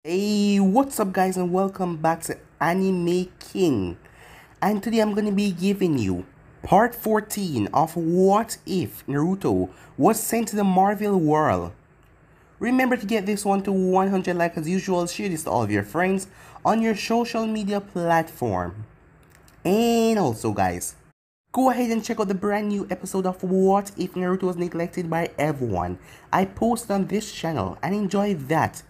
Hey, what's up guys, and welcome back to Anime King. And today I'm going to be giving you part 14 of What If Naruto was sent to the Marvel world. Remember to get this one to 100 likes as usual, share this to all of your friends on your social media platform. And also guys, go ahead and check out the brand new episode of What If Naruto Was Neglected by Everyone I post on this channel, and enjoy that.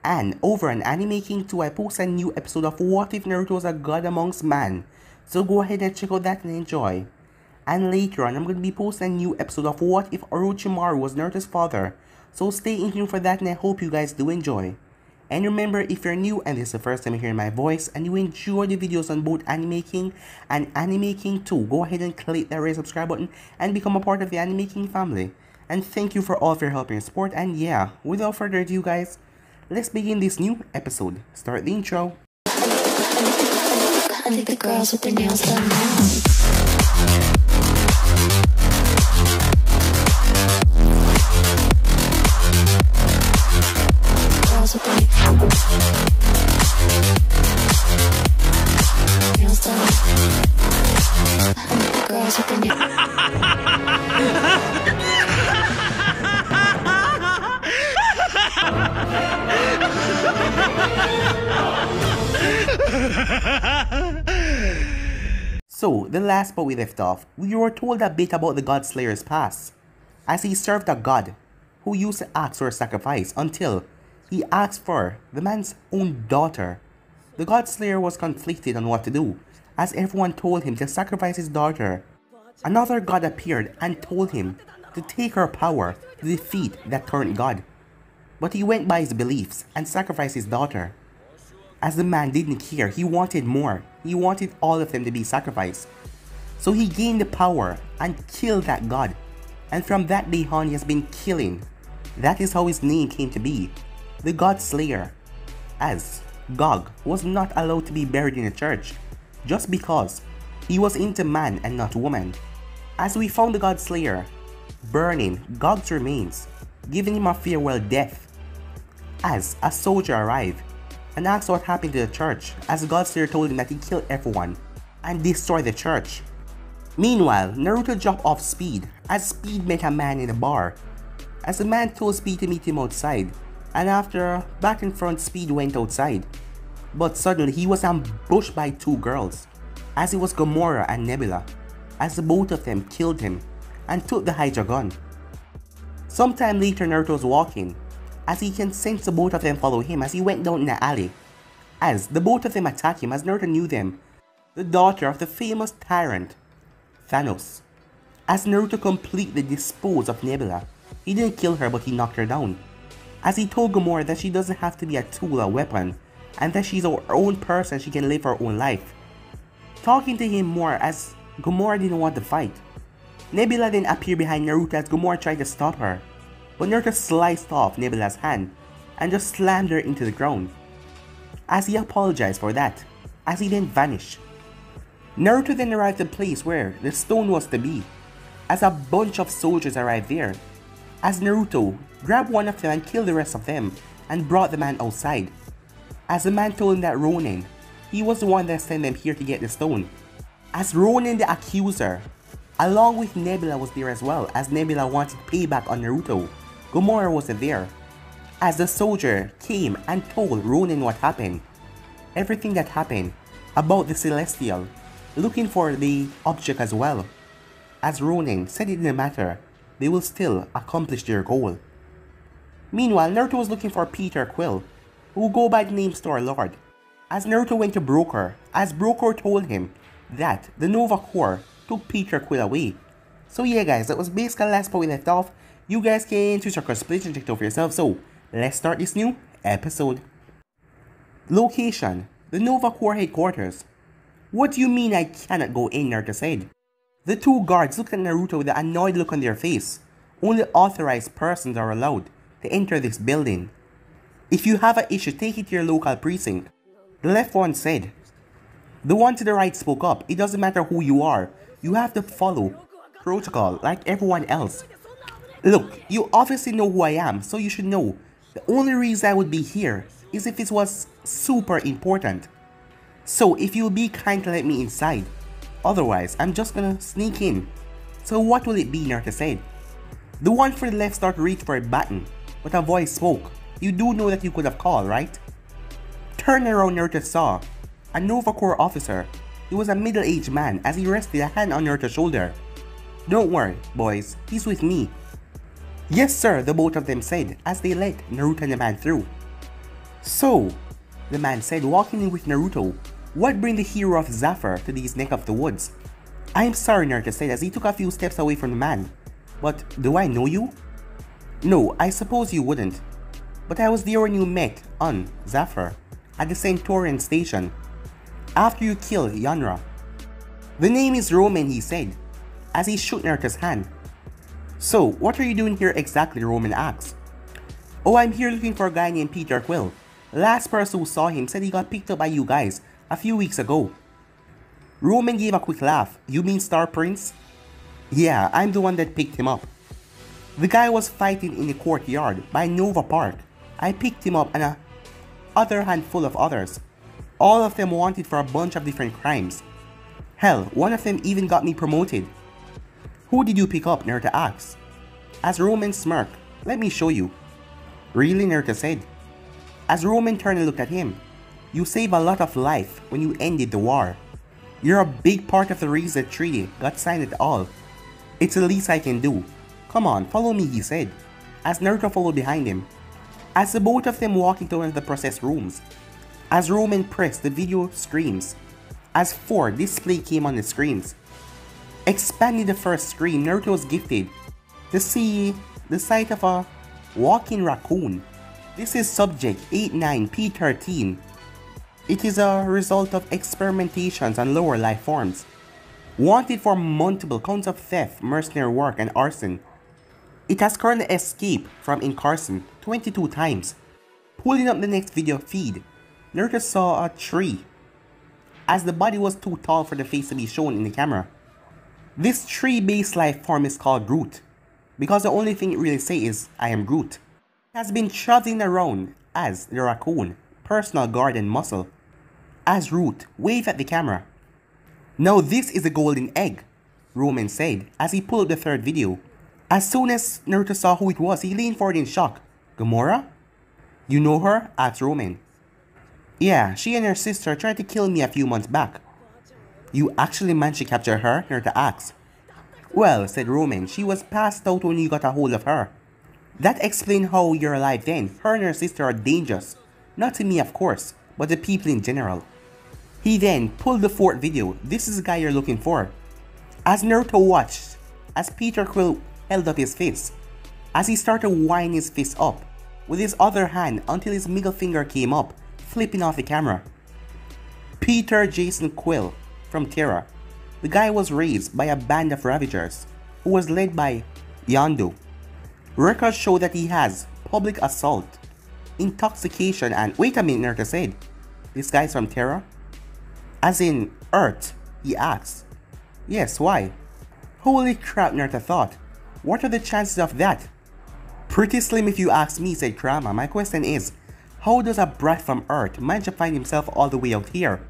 And over on Anime King 2, I post a new episode of What If Naruto Was a God Amongst Man. So go ahead and check out that and enjoy. And later on, I'm going to be posting a new episode of What If Orochimaru Was Naruto's father. So stay in tune for that, and I hope you guys do enjoy. And remember, if you're new and this is the first time you're hearing my voice and you enjoy the videos on both Anime King and Anime King 2, go ahead and click that red subscribe button and become a part of the Anime King family. And thank you for all of your help and support. And yeah, without further ado guys, let's begin this new episode. Start the intro. I think the girls with their nails done now. Girls with their nails done. I think the girls with their So, the last part we left off, we were told a bit about the God Slayer's past, as he served a god who used to ask for a sacrifice until he asked for the man's own daughter. The God Slayer was conflicted on what to do, as everyone told him to sacrifice his daughter. Another god appeared and told him to take her power to defeat that current god. But he went by his beliefs and sacrificed his daughter. As the man didn't care, he wanted more. He wanted all of them to be sacrificed. So he gained the power and killed that god. And from that day on, he has been killing. That is how his name came to be, the God Slayer. As Gog was not allowed to be buried in a church, just because he was into man and not woman. As we found the God Slayer burning Gog's remains, giving him a farewell death. As a soldier arrived and asked what happened to the church, as God Slayer told him that he killed everyone and destroyed the church. Meanwhile, Naruto dropped off Speed as Speed met a man in a bar. As the man told Speed to meet him outside, and after back and front, Speed went outside. But suddenly he was ambushed by two girls, as it was Gamora and Nebula, as the both of them killed him and took the Hydra gun. Sometime later, Naruto was walking, as he can sense the both of them follow him as he went down in an alley. As the both of them attack him, as Naruto knew them, the daughter of the famous tyrant, Thanos. As Naruto completely disposed of Nebula, he didn't kill her but he knocked her down. As he told Gamora that she doesn't have to be a tool or weapon, and that she's her own person, she can live her own life. Talking to him more as Gamora didn't want to fight. Nebula then appeared behind Naruto as Gamora tried to stop her, but Naruto sliced off Nebula's hand and just slammed her into the ground. As he apologized for that, as he then vanished. Naruto then arrived at the place where the stone was to be, as a bunch of soldiers arrived there. As Naruto grabbed one of them and killed the rest of them and brought the man outside. As the man told him that Ronin, he was the one that sent them here to get the stone. As Ronin the accuser, along with Nebula was there as well, as Nebula wanted payback on Naruto. Gamora wasn't there. As the soldier came and told Ronin what happened, everything that happened about the Celestial, looking for the object as well. As Ronin said it didn't matter, they will still accomplish their goal. Meanwhile, Naruto was looking for Peter Quill, who go by the name Star-Lord. As Naruto went to Broker, as Broker told him that the Nova Corps took Peter Quill away. So yeah guys, that was basically the last part we left off. You guys can choose your split and check it out for yourself. So let's start this new episode. Location: the Nova Corps headquarters. What do you mean I cannot go in? Naruto said. The two guards looked at Naruto with an annoyed look on their face. Only authorized persons are allowed to enter this building. If you have an issue, take it to your local precinct, the left one said. The one to the right spoke up. It doesn't matter who you are, you have to follow protocol like everyone else. Look, you obviously know who I am, so you should know the only reason I would be here as if it was super important. So if you'll be kind to let me inside, otherwise I'm just gonna sneak in. So what will it be, Naruto said. The one for the left started to reach for a button, but a voice spoke. You do know that you could have called, right? Turn around, Naruto saw a Nova Corps officer. He was a middle-aged man as he rested a hand on Naruto's shoulder. Don't worry, boys, he's with me. Yes sir, the both of them said as they let Naruto and the man through. So, the man said, walking in with Naruto, what bring the hero of Zafar to this neck of the woods? I'm sorry, Naruto said as he took a few steps away from the man. But do I know you? No, I suppose you wouldn't. But I was there when you met on Zafar at the Centaurian station after you killed Yanra. The name is Roman, he said as he shook Naruto's hand. So, what are you doing here exactly? Roman asked. Oh, I'm here looking for a guy named Peter Quill. Last person who saw him said he got picked up by you guys a few weeks ago. Roman gave a quick laugh. You mean Star Prince? Yeah, I'm the one that picked him up. The guy was fighting in the courtyard by Nova Park. I picked him up and a other handful of others. All of them wanted for a bunch of different crimes. Hell, one of them even got me promoted. Who did you pick up? Naruto asked. As Roman smirked, let me show you. Really? Naruto said. As Roman turned and looked at him. You saved a lot of life when you ended the war. You're a big part of the reason the treaty got signed at all. It's the least I can do. Come on, follow me, he said, as Naruto followed behind him. As the both of them walked into one of the process rooms, as Roman pressed the video screens, as 4 display came on the screens. Expanding the first screen, Naruto was gifted to see the sight of a walking raccoon. This is subject 89P13. It is a result of experimentations on lower life forms. Wanted for multiple counts of theft, mercenary work, and arson. It has currently escaped from incarceration 22 times. Pulling up the next video feed, Naruto saw a tree, as the body was too tall for the face to be shown in the camera. This tree-based life form is called Groot, because the only thing it really says is, I am Groot. It has been traveling around as the Raccoon, personal guard and muscle. As Root waved at the camera. Now this is a golden egg, Roman said as he pulled up the third video. As soon as Naruto saw who it was, he leaned forward in shock. Gamora? You know her? Asked Roman. Yeah, she and her sister tried to kill me a few months back. You actually managed to capture her? Naruto asked. Well, said Roman, she was passed out when you got a hold of her. That explains how you're alive then. Her and her sister are dangerous. Not to me, of course, but the people in general. He then pulled the fourth video. This is the guy you're looking for. As Naruto watched, as Peter Quill held up his fist, as he started winding his fist up with his other hand until his middle finger came up, flipping off the camera. Peter Jason Quill from Terra. The guy was raised by a band of Ravagers who was led by Yondu. Records show that he has public assault, intoxication, and wait a minute, Naruto said. This guy's from Terra? As in Earth, he asked. Yes, why? Holy crap, Naruto thought. What are the chances of that? Pretty slim if you ask me, said Kramer. My question is, how does a brat from Earth manage to find himself all the way out here?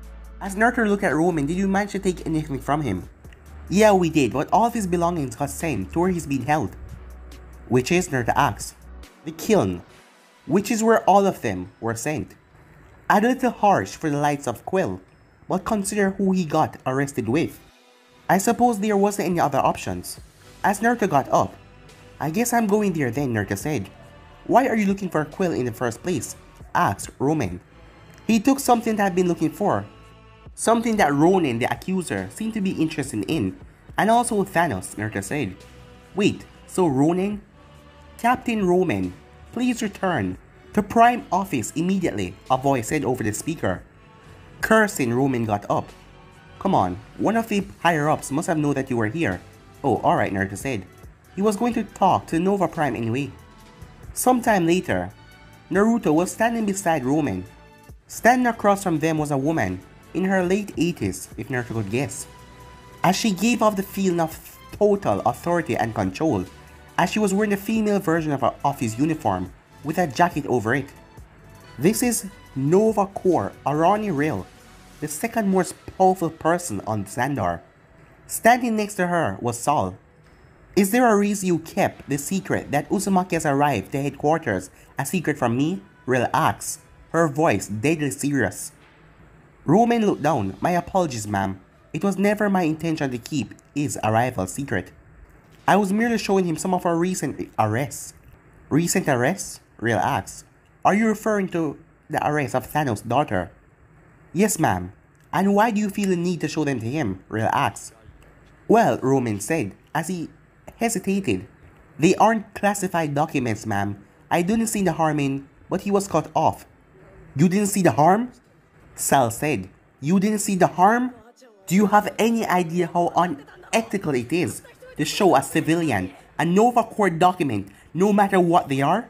As Naruto looked at Roman, did you manage to take anything from him? Yeah, we did, but all of his belongings got sent to where he's being held. Which is, Naruto asked. The kiln, which is where all of them were sent. A little harsh for the likes of Quill, but consider who he got arrested with. I suppose there wasn't any other options. As Naruto got up, I guess I'm going there then, Naruto said. Why are you looking for Quill in the first place? Asked Roman. He took something that I've been looking for. Something that Ronin, the accuser, seemed to be interested in. And also Thanos, Naruto said. Wait, so Ronin? Captain Roman, please return to Prime Office immediately, a voice said over the speaker. Cursing, Roman got up. Come on, one of the higher-ups must have known that you were here. Oh, alright, Naruto said. He was going to talk to Nova Prime anyway. Sometime later, Naruto was standing beside Roman. Standing across from them was a woman in her late 80s, if Naruto could guess. As she gave off the feeling of total authority and control, as she was wearing the female version of her office uniform with a jacket over it. This is Nova Core Arani Rail, the second most powerful person on Xandar. Standing next to her was Sol. Is there a reason you kept the secret that Uzumaki has arrived to headquarters a secret from me? Rail asks, her voice deadly serious. Roman looked down. My apologies, ma'am. It was never my intention to keep his arrival secret. I was merely showing him some of our recent arrests. Recent arrests? Rail asks. Are you referring to the arrest of Thanos' daughter? Yes, ma'am. And why do you feel the need to show them to him? Rail asks. Well, Roman said, as he hesitated. They aren't classified documents, ma'am. I didn't see the harm in, but he was cut off. You didn't see the harm? Sal said. You didn't see the harm? Do you have any idea how unethical it is to show a civilian a Nova Corps document no matter what they are?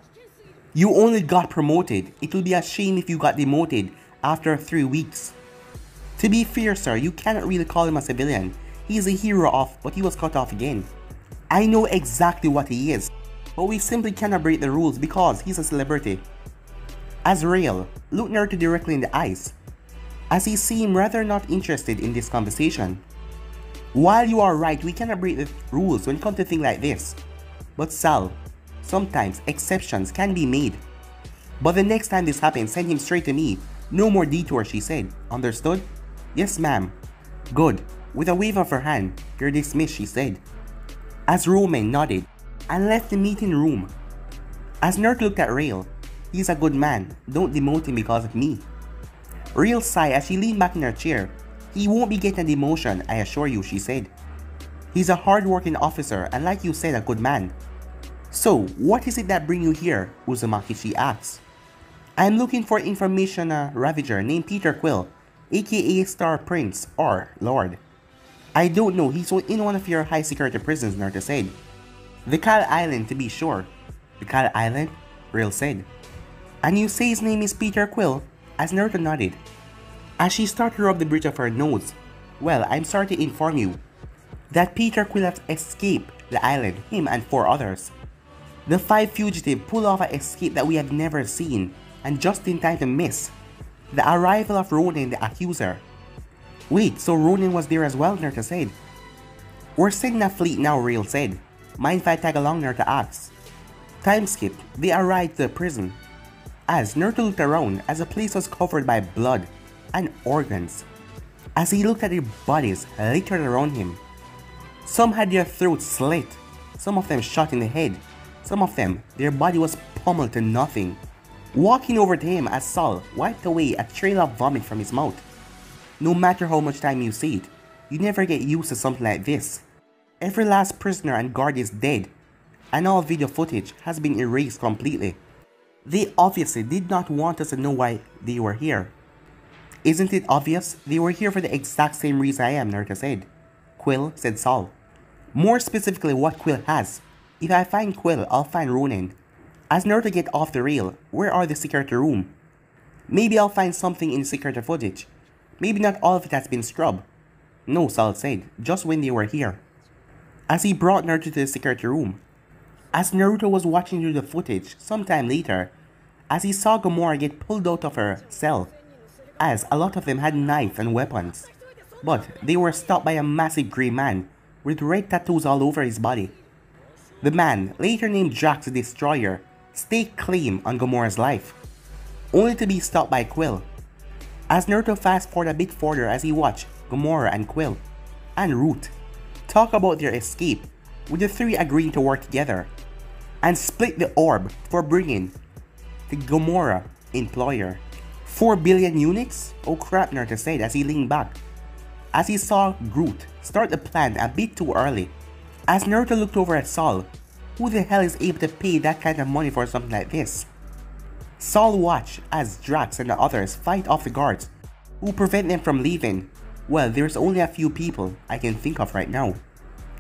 You only got promoted. It would be a shame if you got demoted after 3 weeks. To be fair, sir, you cannot really call him a civilian. He is a hero but he was cut off again. I know exactly what he is, but we simply cannot break the rules because he's a celebrity. As Rail looked Naruto directly in the eyes, as he seemed rather not interested in this conversation. While you are right, we cannot break the rules when it comes to things like this. But Sal, sometimes exceptions can be made. But the next time this happens, send him straight to me. No more detours, she said. Understood? Yes, ma'am. Good. With a wave of her hand, you're dismissed, she said. As Roman nodded and left the meeting room. As Naruto looked at Rail, he's a good man. Don't demote him because of me. Rail sighed as she leaned back in her chair. He won't be getting a demotion, I assure you, she said. He's a hard-working officer and, like you said, a good man. So, what is it that brings you here, Uzumaki, she asks. I'm looking for information ravager named Peter Quill, aka Star Prince or Lord. I don't know, he's in one of your high security prisons, Naruto said. The Kyle Island, to be sure. The Kyle Island? Rail said. And you say his name is Peter Quill? As Naruto nodded. As she started to rub the bridge of her nose. Well, I'm sorry to inform you that Peter Quill has escaped the island, him and 4 others. The 5 fugitives pulled off an escape that we had never seen, and just in time to miss the arrival of Ronin the Accuser. Wait, so Ronin was there as well, Naruto said. We're sending a fleet now, Rail said. Mind if I tag along, Naruto asked. Time skip, they arrived to the prison. As Naruto looked around, as the place was covered by blood and organs. As he looked at their bodies littered around him. Some had their throats slit, some of them shot in the head, some of them their body was pummeled to nothing. Walking over to him as Sol wiped away a trail of vomit from his mouth. No matter how much time you see it, you never get used to something like this. Every last prisoner and guard is dead, and all video footage has been erased completely. They obviously did not want us to know why they were here. Isn't it obvious? They were here for the exact same reason I am, Naruto said. Quill, said Sol. More specifically what Quill has. If I find Quill, I'll find Ronin. As Naruto get off the rail, where are the security room? Maybe I'll find something in the security footage. Maybe not all of it has been scrubbed. No, Sol said, just when they were here. As he brought Naruto to the security room. As Naruto was watching through the footage sometime later, as he saw Gamora get pulled out of her cell, as a lot of them had knives and weapons. But they were stopped by a massive grey man with red tattoos all over his body. The man, later named Drax the Destroyer, staked claim on Gamora's life, only to be stopped by Quill. As Naruto fast forward a bit further as he watched Gamora and Quill and Root talk about their escape, with the 3 agreeing to work together and split the orb for bringing the Gamora employer. 4 billion units? Oh crap, Naruto said as he leaned back, as he saw Groot start the plan a bit too early. As Naruto looked over at Sol, who the hell is able to pay that kind of money for something like this? Sol watched as Drax and the others fight off the guards, who prevent them from leaving. Well, there's only a few people I can think of right now,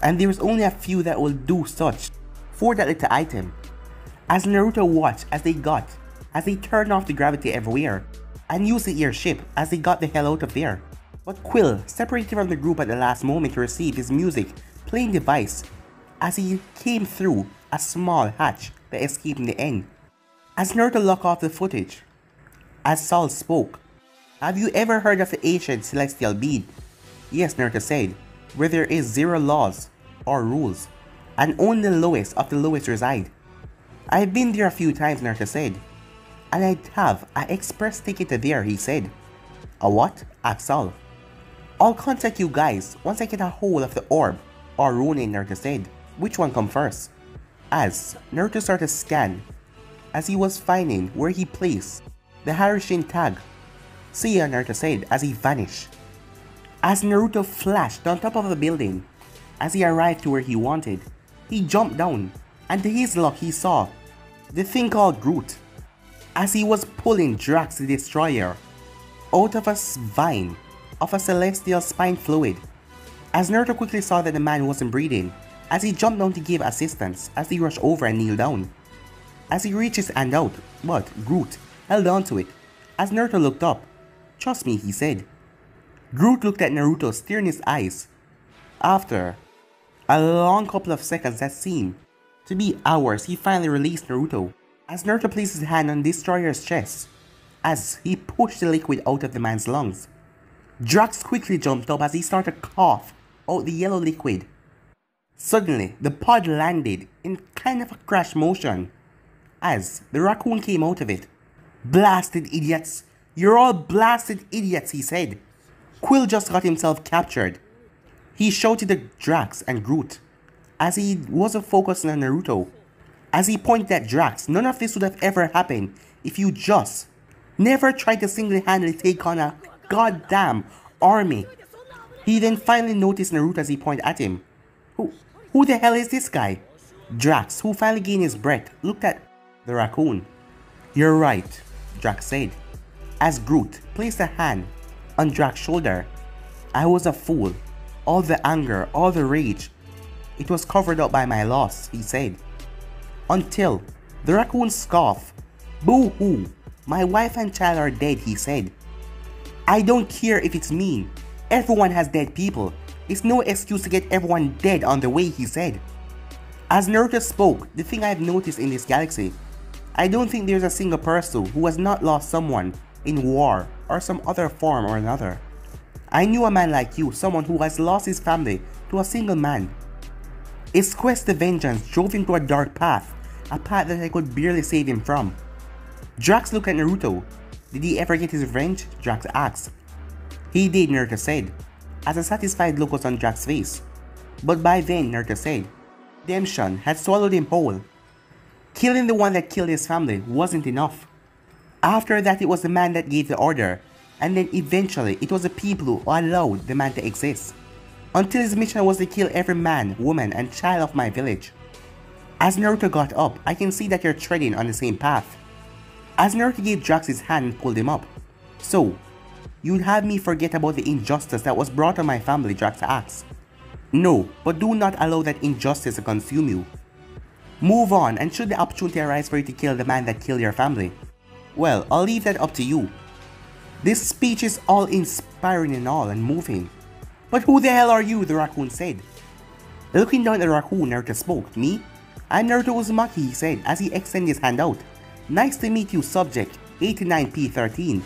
and there's only a few that will do such for that little item. As Naruto watched as they turned off the gravity everywhere, and used the airship as they got the hell out of there. But Quill separated from the group at the last moment to receive his music playing device as he came through a small hatch that escaped in the end. As Naruto locked off the footage, As Saul spoke, "Have you ever heard of the ancient celestial bead?" "Yes," Naruto said, "where there is zero laws or rules, and only the lowest of the lowest reside." "I've been there a few times," Naruto said, "and I'd have an express ticket to there," he said. "A what?" asked Saul. "I'll contact you guys once I get a hold of the orb or Ronin," Naruto said. "Which one come first?" As Naruto started to scan, as he was finding where he placed the Harishin tag. "See ya," Naruto said as he vanished. As Naruto flashed on top of the building, as he arrived to where he wanted, he jumped down, and to his luck he saw the thing called Groot, as he was pulling Drax the Destroyer out of a vine of a celestial spine fluid. As Naruto quickly saw that the man wasn't breathing, as he jumped down to give assistance, as he rushed over and kneeled down. As he reached his hand out, but Groot held on to it. As Naruto looked up, "Trust me," he said. Groot looked at Naruto, staring his eyes. After a long couple of seconds that seemed to be hours, he finally released Naruto. As Naruto placed his hand on Destroyer's chest, as he pushed the liquid out of the man's lungs, Drax quickly jumped up as he started to cough out the yellow liquid. Suddenly, the pod landed in kind of a crash motion as the Raccoon came out of it. "Blasted idiots! You're all blasted idiots," he said. Quill just got himself captured. He shouted at Drax and Groot as he wasn't focusing on Naruto. As he pointed at Drax, "None of this would have ever happened if you just never tried to single-handedly take on a goddamn army." He then finally noticed Naruto as he pointed at him. Who the hell is this guy?" Drax, who finally gained his breath, looked at the Raccoon. "You're right," Drax said, as Groot placed a hand on Drax's shoulder. "I was a fool. All the anger, all the rage, it was covered up by my loss," he said. Until the Raccoon scoffed. "Boo-hoo, my wife and child are dead," he said. "I don't care if it's mean. Everyone has dead people. It's no excuse to get everyone dead on the way," he said. As Naruto spoke, "The thing I've noticed in this galaxy, I don't think there's a single person who has not lost someone in war or some other form or another. I knew a man like you, someone who has lost his family to a single man. His quest to vengeance drove him to a dark path, a path that I could barely save him from." Drax looked at Naruto. "Did he ever get his revenge?" Drax asked. "He did," Naruto said, as a satisfied look was on Drax's face. "But by then," Naruto said, "redemption had swallowed him whole. Killing the one that killed his family wasn't enough. After that, it was the man that gave the order, and then eventually it was the people who allowed the man to exist. Until his mission was to kill every man, woman, and child of my village." As Naruto got up, "I can see that you're treading on the same path." As Naruto gave Drax his hand and pulled him up. "So, you'd have me forget about the injustice that was brought on my family?" Drax asked. "No, but do not allow that injustice to consume you. Move on, and should the opportunity arise for you to kill the man that killed your family, well, I'll leave that up to you." This speech is all inspiring and all and moving. "But who the hell are you?" the Raccoon said. Looking down at the Raccoon, Naruto spoke. "Me? I'm Naruto Uzumaki," he said as he extended his hand out. "Nice to meet you, subject 89P13.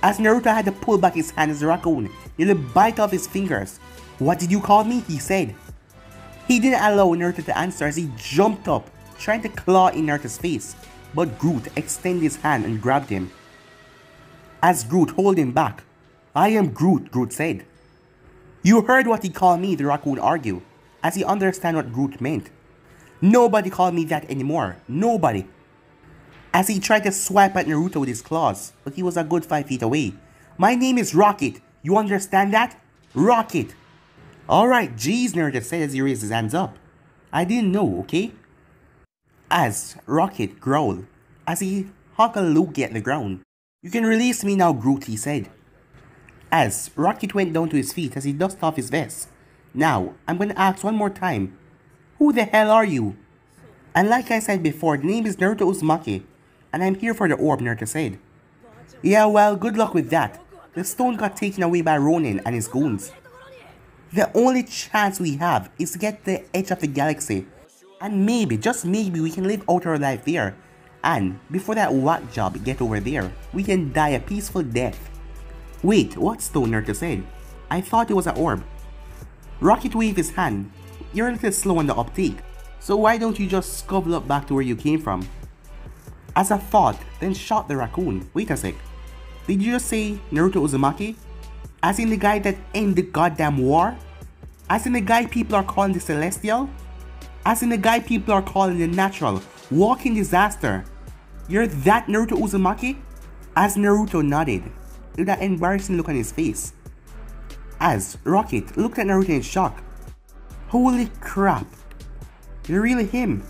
As Naruto had to pull back his hand as the Raccoon nearly bite off his fingers. "What did you call me?" he said. He didn't allow Naruto to answer as he jumped up, trying to claw in Naruto's face, but Groot extended his hand and grabbed him. As Groot held him back, "I am Groot," Groot said. "You heard what he called me," the Raccoon argued, as he understood what Groot meant. "Nobody called me that anymore, nobody." As he tried to swipe at Naruto with his claws, but he was a good 5 feet away. "My name is Rocket, you understand that? Rocket." "Alright, jeez," Naruto said as he raised his hands up. "I didn't know, okay?" As Rocket growled, as he hucked a loogie at the ground. "You can release me now, Groot," he said. As Rocket went down to his feet as he dusted off his vest. "Now, I'm gonna ask one more time. Who the hell are you?" "And like I said before, the name is Naruto Uzumaki, and I'm here for the orb," Naruto said. "Yeah, well, good luck with that. The stone got taken away by Ronin and his goons. The only chance we have is to get to the edge of the galaxy, and maybe, just maybe, we can live out our life there, And before that whack job get over there, we can die a peaceful death. Wait, what stone? Naruto said. I thought it was an orb. Rocket waved his hand. You're a little slow on the uptake, so why don't you just scuttle up back to where you came from? As a thought, then shot the raccoon. Wait a sec. Did you just say Naruto Uzumaki? As in the guy that ended the goddamn war? As in the guy people are calling the Celestial? As in the guy people are calling the natural, walking disaster? You're that Naruto Uzumaki? As Naruto nodded, with that embarrassing look on his face. As Rocket looked at Naruto in shock. Holy crap. You're really him.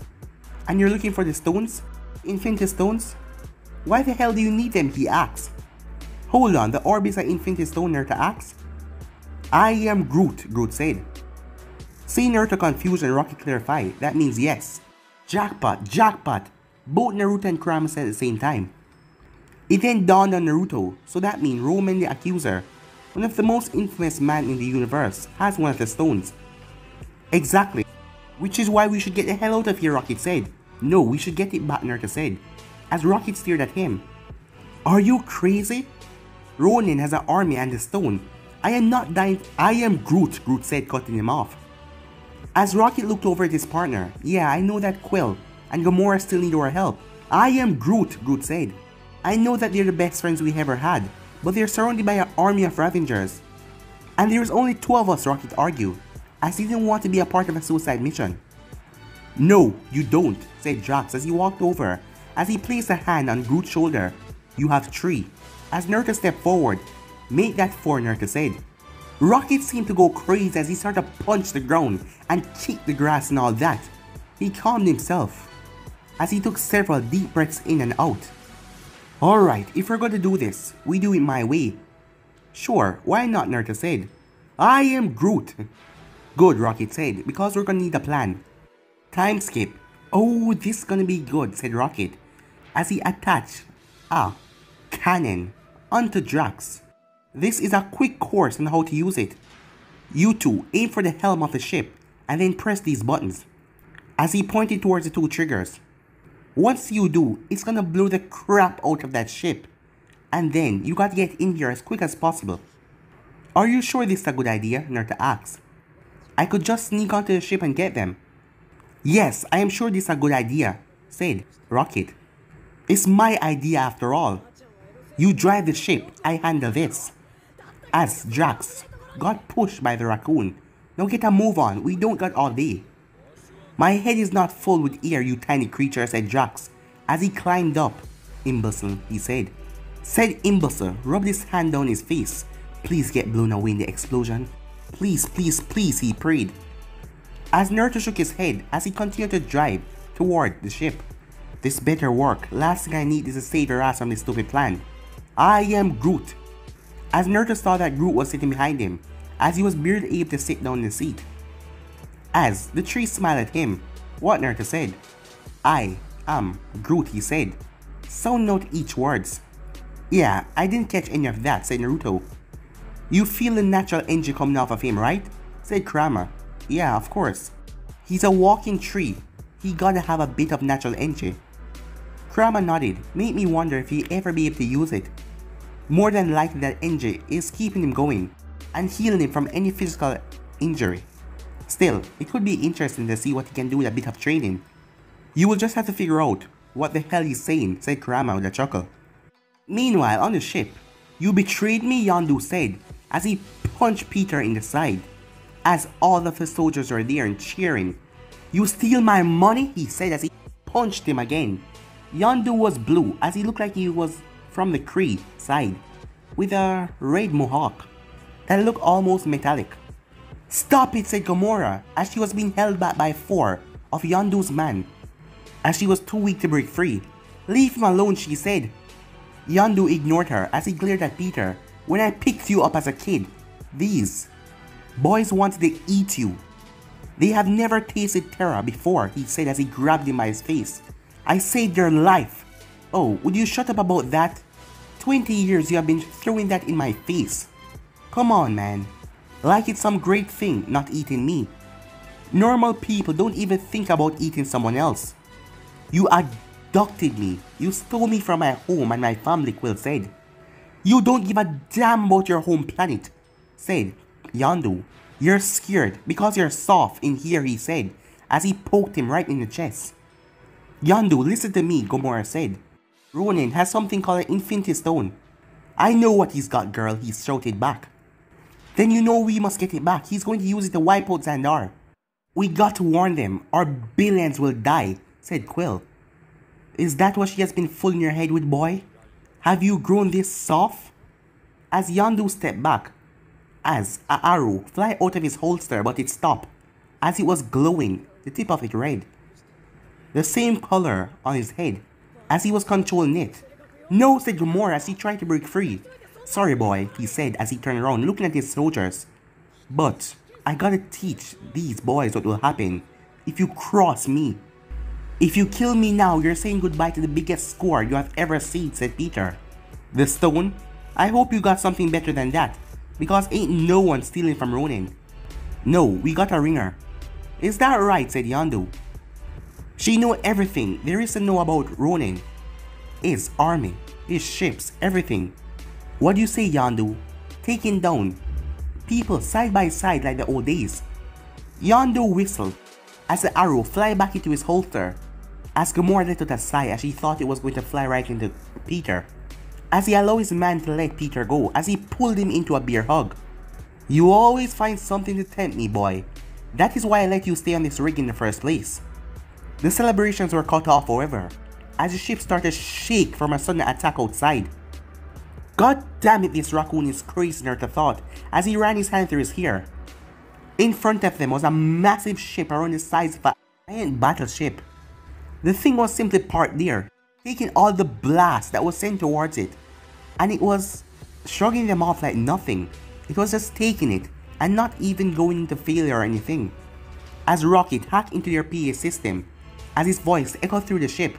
And you're looking for the stones? Infinity stones? Why the hell do you need them? He asked. Hold on, the orb is an Infinity Stone, Naruto asked. I am Groot, Groot said. Seeing Naruto confused and Rocket clarified, that means yes. Jackpot, jackpot, both Naruto and Kramer said at the same time. It then dawned on Naruto, so that means Roman the Accuser, one of the most infamous men in the universe, has one of the stones. Exactly, which is why we should get the hell out of here, Rocket said. No, we should get it back, Naruto said, as Rocket stared at him. Are you crazy? Ronin has an army and a stone. I am not dying. I am Groot, Groot said, cutting him off. As Rocket looked over at his partner, yeah, I know that Quill and Gamora still need our help. I am Groot, Groot said. I know that they're the best friends we ever had, but they're surrounded by an army of Ravengers. And there's only 2 of us, Rocket argued, as he didn't want to be a part of a suicide mission. No, you don't, said Drax as he walked over, as he placed a hand on Groot's shoulder. You have 3. As Naruto stepped forward, make that 4, Naruto said. Rocket seemed to go crazy as he started to punch the ground and kick the grass and all that. He calmed himself as he took several deep breaths in and out. Alright, if we're going to do this, we do it my way. Sure, why not, Naruto said. I am Groot. Good, Rocket said, because we're gonna need a plan. Time skip. Oh, this is gonna be good, said Rocket, as he attached a cannon onto Drax. This is a quick course on how to use it. You two aim for the helm of the ship and then press these buttons. As he pointed towards the 2 triggers. Once you do, it's gonna blow the crap out of that ship. And then you gotta get in here as quick as possible. Are you sure this is a good idea? Naruto asked. I could just sneak onto the ship and get them. Yes, I am sure this is a good idea, said Rocket. It's my idea after all. You drive the ship, I handle this. As Drax got pushed by the raccoon. Now get a move on, we don't got all day. My head is not full with air, you tiny creature, said Drax, as he climbed up. Imbecile, he said. Said imbecile, rubbed his hand down his face. Please get blown away in the explosion. Please, please, please, he prayed. As Naruto shook his head as he continued to drive toward the ship. This better work, last thing I need is to save your ass from this stupid plan. I am Groot. As Naruto saw that Groot was sitting behind him, as he was barely able to sit down in the seat. As the tree smiled at him, what Naruto said. I am Groot, he said. Sound note each words. Yeah, I didn't catch any of that, said Naruto. You feel the natural energy coming off of him, right? Said Kramer. Yeah, of course. He's a walking tree. He gotta have a bit of natural energy. Kramer nodded, made me wonder if he'd ever be able to use it. More than likely that energy is keeping him going and healing him from any physical injury. Still, it could be interesting to see what he can do with a bit of training. You will just have to figure out what the hell he's saying, said Kramer with a chuckle. Meanwhile, on the ship, you betrayed me, Yondu said, as he punched Peter in the side. As all of the soldiers were there and cheering. You steal my money, he said as he punched him again. Yondu was blue as he looked like he was from the Kree side, with a red mohawk that looked almost metallic. Stop it, said Gamora, as she was being held back by 4 of Yondu's men, as she was too weak to break free. Leave him alone, she said. Yondu ignored her as he glared at Peter. When I picked you up as a kid, these boys wanted to eat you. They have never tasted terror before, he said as he grabbed him by his face. I saved their life. Oh, would you shut up about that? 20 years you have been throwing that in my face. Come on, man. Like it's some great thing not eating me. Normal people don't even think about eating someone else. You abducted me. You stole me from my home and my family, Quill said. You don't give a damn about your home planet, said Yondu. You're scared because you're soft in here, he said, as he poked him right in the chest. Yondu, listen to me, Gamora said. Ronin has something called an Infinity Stone. I know what he's got, girl, he shouted back. Then you know we must get it back. He's going to use it to wipe out Xandar. We got to warn them, or billions will die, said Quill. Is that what she has been fooling your head with, boy? Have you grown this soft? As Yondu stepped back, as an arrow fly out of his holster, but it stopped, as it was glowing, the tip of it red. The same color on his head, as he was controlling it. No, said Gamora as he tried to break free. Sorry, boy, he said as he turned around, looking at his soldiers. But I gotta teach these boys what will happen if you cross me. If you kill me now, you're saying goodbye to the biggest score you have ever seen, said Peter. The stone? I hope you got something better than that, because ain't no one stealing from Ronin. No, we got a ringer. Is that right, said Yondu. She know everything there is to know about Ronin. His army, his ships, everything. What do you say, Yondu? Taking down people side by side like the old days. Yondu whistled as the arrow fly back into his holster, as Gamora let out a sigh as she thought it was going to fly right into Peter, as he allowed his man to let Peter go as he pulled him into a bear hug. You always find something to tempt me, boy. That is why I let you stay on this rig in the first place. The celebrations were cut off, however, as the ship started to shake from a sudden attack outside. God damn it, this Raccoon is crazy, Naruto thought as he ran his hand through his hair. In front of them was a massive ship around the size of a giant battleship. The thing was simply parked there, taking all the blast that was sent towards it, and it was shrugging them off like nothing. It was just taking it and not even going into failure or anything. As Rocket hacked into their PA system, as his voice echoed through the ship.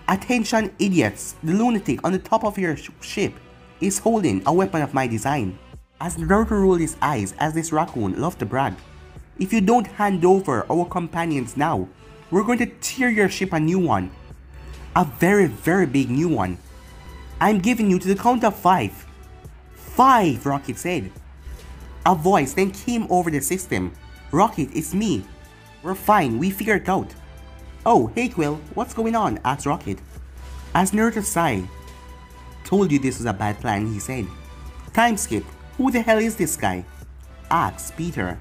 Attention idiots, the lunatic on the top of your ship is holding a weapon of my design. As Naruto rolled his eyes as this Raccoon loved to brag. If you don't hand over our companions now, we're going to tear your ship a new one. A very, very big new one. I'm giving you to the count of 5. 5, Rocket said. A voice then came over the system. Rocket, it's me. We're fine, we figured it out. Oh, hey Quill, what's going on? Asked Rocket. As Naruto sighed. Told you this was a bad plan, he said. Time skip. Who the hell is this guy? Asked Peter,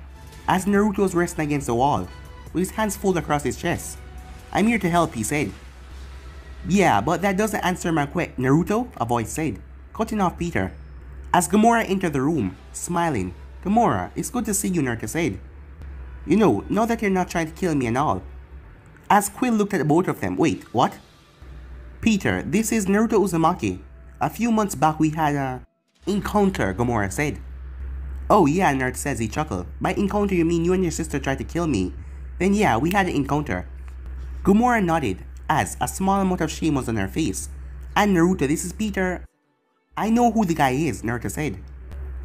as Naruto was resting against the wall, with his hands folded across his chest. I'm here to help, he said. Yeah, but that doesn't answer my question, Naruto, a voice said, cutting off Peter. As Gamora entered the room, smiling. Gamora, it's good to see you, Naruto said. You know, now that you're not trying to kill me and all. As Quill looked at both of them, wait, what? Peter, this is Naruto Uzumaki. A few months back we had a encounter, Gamora said. Oh yeah, Naruto says, he chuckled. By encounter you mean you and your sister tried to kill me. Then yeah, we had an encounter. Gamora nodded, as a small amount of shame was on her face. And Naruto, this is Peter. I know who the guy is, Naruto said.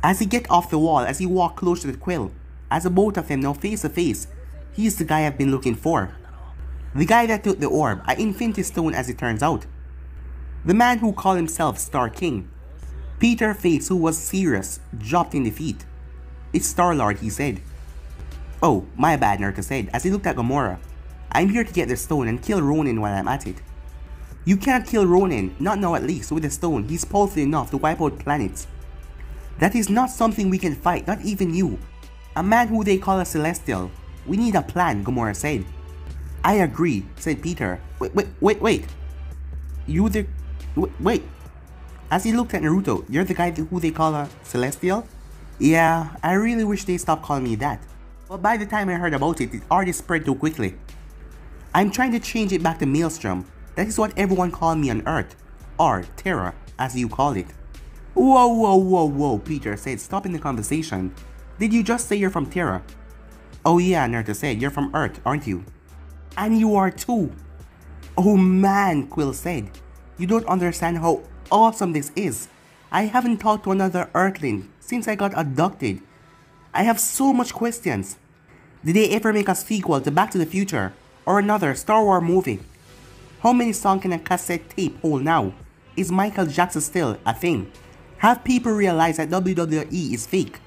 As he get off the wall as he walked closer to Quill, as the both of them now face to face, he's the guy I've been looking for. The guy that took the orb, an Infinity Stone as it turns out. The man who called himself Star King. Peter's face, who was serious, dropped in defeat. It's Star-Lord, he said. Oh, my bad, Naruto said as he looked at Gamora. I'm here to get the stone and kill Ronin while I'm at it. You can't kill Ronin, not now at least, with the stone. He's powerful enough to wipe out planets. That is not something we can fight, not even you. A man who they call a Celestial. We need a plan, Gamora said. I agree, said Peter. Wait. You the... Wait. As he looked at Naruto, you're the guy who they call a Celestial? Yeah, I really wish they stopped calling me that. But by the time I heard about it, it already spread too quickly. I'm trying to change it back to Maelstrom. That is what everyone called me on Earth. Or Terra, as you call it. Whoa, Peter said, stopping the conversation. Did you just say you're from Terra? Oh yeah, Naruto said, you're from Earth, aren't you? And you are too. Oh man, Quill said. You don't understand how awesome this is. I haven't talked to another Earthling since I got abducted. I have so much questions. Did they ever make a sequel to Back to the Future or another Star Wars movie? How many songs can a cassette tape hold now? Is Michael Jackson still a thing? Have people realized that WWE is fake?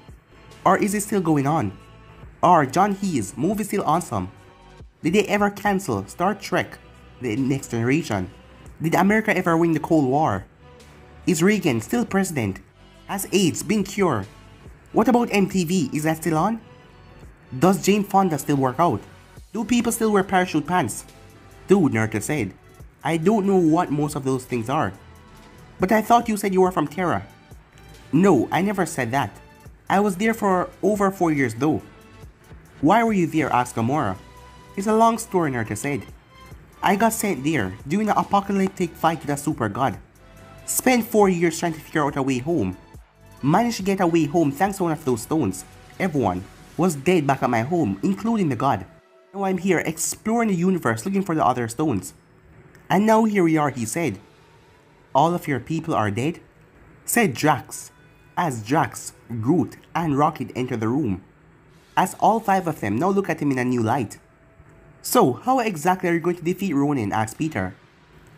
Or is it still going on? Are John Hees movie still awesome? Did they ever cancel Star Trek The Next Generation? Did America ever win the Cold War? Is Reagan still president? Has AIDS been cured? What about MTV? Is that still on? Does Jane Fonda still work out? Do people still wear parachute pants? Dude, Naruto said, I don't know what most of those things are. But I thought you said you were from Terra. No, I never said that. I was there for over 4 years though. Why were you there? Asked Gamora. It's a long story, Naruto said. I got sent there during an apocalyptic fight with a super god. Spent 4 years trying to figure out a way home. Managed to get a way home thanks to one of those stones. Everyone was dead back at my home, including the god. Now I'm here exploring the universe looking for the other stones. And now here we are, he said. All of your people are dead? Said Drax, as Drax, Groot, and Rocket enter the room. As all 5 of them now look at him in a new light. So, how exactly are you going to defeat Ronin? Asked Peter.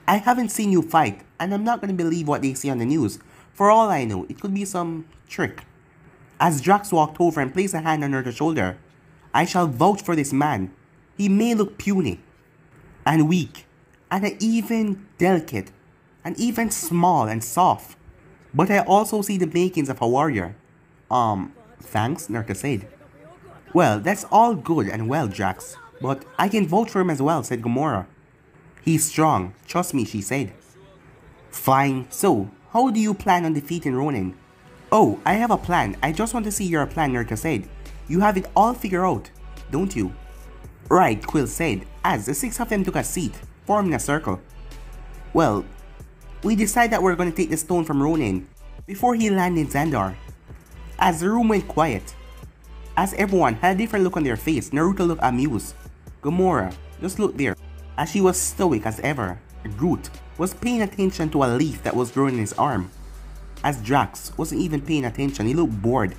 I haven't seen you fight, and I'm not going to believe what they say on the news. For all I know, it could be some trick. As Drax walked over and placed a hand on her shoulder, I shall vouch for this man. He may look puny, and weak, and even delicate, and even small and soft. But I also see the makings of a warrior. Thanks, Naruto said. Well, that's all good and well, Drax. But I can vouch for him as well, said Gamora. He's strong, trust me, she said. Fine, so, how do you plan on defeating Ronin? Oh, I have a plan, I just want to see your plan, Naruto said. You have it all figured out, don't you? Right, Quill said, as the 6 of them took a seat, forming a circle. Well, we decided that we're going to take the stone from Ronin before he landed in Xandar. As the room went quiet, as everyone had a different look on their face, Naruto looked amused. Gamora just looked there, as she was stoic as ever. Groot was paying attention to a leaf that was growing in his arm. As Drax wasn't even paying attention, he looked bored.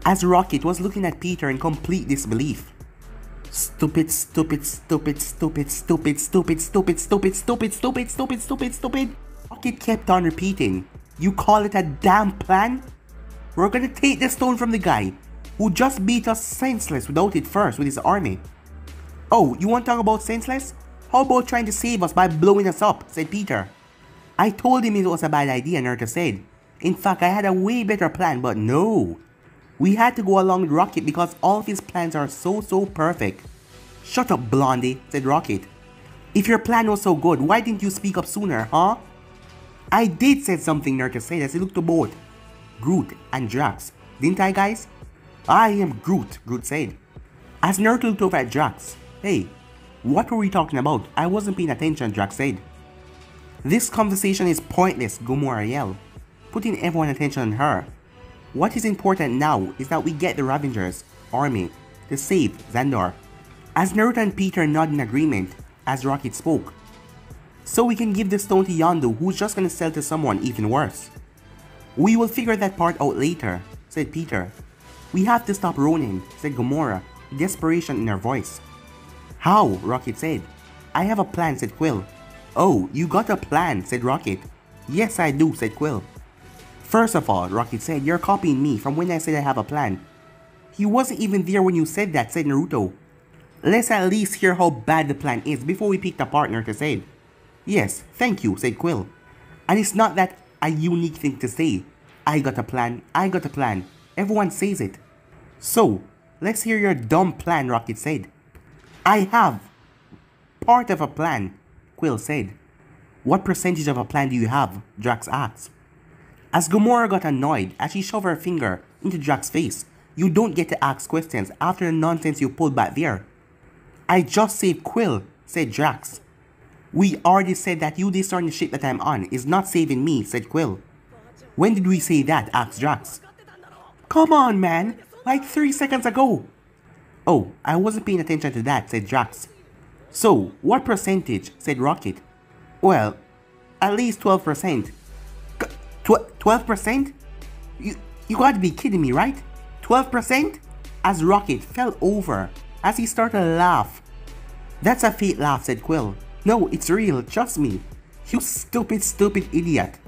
As Rocket was looking at Peter in complete disbelief. Stupid, stupid, stupid, stupid, stupid, stupid, stupid, stupid, stupid, stupid, stupid, stupid, stupid. Rocket kept on repeating, you call it a damn plan? We're gonna take the stone from the guy who just beat us senseless without it first with his army. Oh, you want to talk about senseless? How about trying to save us by blowing us up, said Peter. I told him it was a bad idea, Naruto said. In fact, I had a way better plan, but no. We had to go along with Rocket because all of his plans are so perfect. Shut up, Blondie, said Rocket. If your plan was so good, why didn't you speak up sooner, huh? I did say something, Naruto said as he looked to both Groot and Drax. Didn't I, guys? I am Groot, Groot said. As Naruto looked over at Drax. Hey, what were we talking about? I wasn't paying attention, Drax said. This conversation is pointless, Gamora yelled, putting everyone's attention on her. What is important now is that we get the Ravengers army to save Xandar. As Naruto and Peter nodded in agreement as Rocket spoke. So we can give the stone to Yondu, who's just gonna sell to someone even worse. We will figure that part out later, said Peter. We have to stop Ronin, said Gamora, desperation in her voice. How? Rocket said. I have a plan, said Quill. Oh, you got a plan, said Rocket. Yes, I do, said Quill. First of all, Rocket said, you're copying me from when I said I have a plan. He wasn't even there when you said that, said Naruto. Let's at least hear how bad the plan is before we pick the partner to say. Yes, thank you, said Quill. And it's not that a unique thing to say. I got a plan, I got a plan. Everyone says it. So, let's hear your dumb plan, Rocket said. I have part of a plan, Quill said. What percentage of a plan do you have? Drax asked. As Gamora got annoyed as she shoved her finger into Drax's face, you don't get to ask questions after the nonsense you pulled back there. I just saved Quill, said Drax. We already said that you destroying the ship that I'm on is not saving me, said Quill. When did we say that? Asked Drax. Come on, man, like 3 seconds ago. Oh, I wasn't paying attention to that, said Drax. So, what percentage? Said Rocket. Well, at least 12%. 12%? You gotta be kidding me, right? 12%? As Rocket fell over as he started to laugh. That's a fake laugh, said Quill. No, it's real, trust me. You stupid, stupid idiot.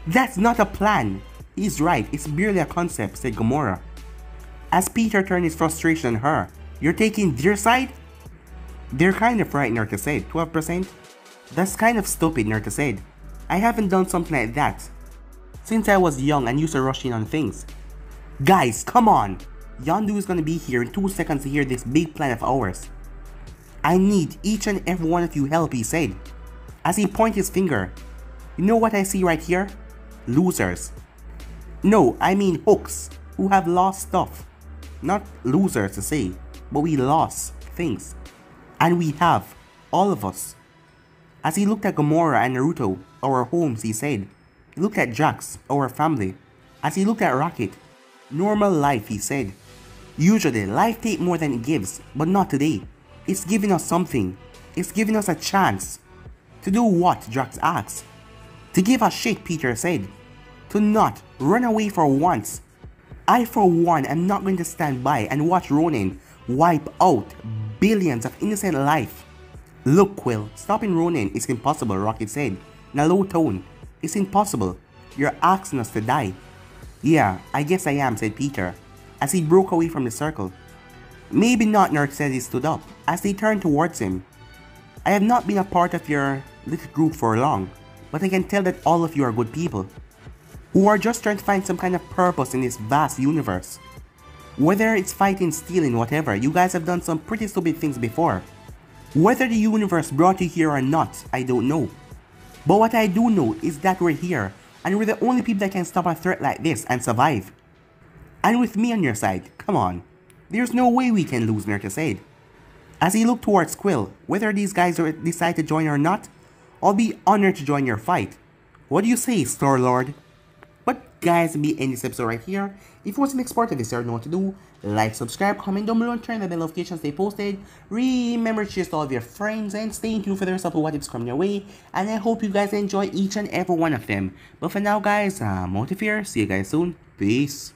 That's not a plan. He's right, it's merely a concept, said Gamora. As Peter turned his frustration on her, you're taking their side? They're kind of right, Naruto said. 12%? That's kind of stupid, Naruto said. I haven't done something like that since I was young and used to rush in on things. Guys, come on! Yondu is gonna be here in 2 seconds to hear this big plan of ours. I need each and every one of you help, he said, as he pointed his finger. You know what I see right here? Losers. No, I mean hooks, who have lost stuff. Not losers to say, but we lost things. And we have, all of us. As he looked at Gamora and Naruto, our homes, he said. He looked at Jax, our family. As he looked at Rocket, normal life, he said. Usually, life takes more than it gives, but not today. It's giving us something. It's giving us a chance. To do what? Drax asked. To give a shit, Peter said. To not run away for once. I for one am not going to stand by and watch Ronin wipe out billions of innocent life. Look, Quill, stopping Ronin is impossible, Rocket said in a low tone. It's impossible. You're asking us to die. Yeah, I guess I am, said Peter, as he broke away from the circle. Maybe not, Nerd said. He stood up, as they turned towards him. I have not been a part of your little group for long, but I can tell that all of you are good people, who are just trying to find some kind of purpose in this vast universe. Whether it's fighting, stealing, whatever, you guys have done some pretty stupid things before. Whether the universe brought you here or not, I don't know. But what I do know is that we're here, and we're the only people that can stop a threat like this and survive. And with me on your side, come on. There's no way we can lose, Naruto said. As he looked towards Quill, whether these guys decide to join or not, I'll be honored to join your fight. What do you say, Star-Lord? But guys, we'll be ending this episode right here. If you want to make part of this, you know what to do. Like, subscribe, comment down below, and turn the bell notifications they posted. Remember to share to all of your friends, and stay tuned for the rest of what is coming your way. And I hope you guys enjoy each and every one of them. But for now, guys, I'm out of here. See you guys soon. Peace.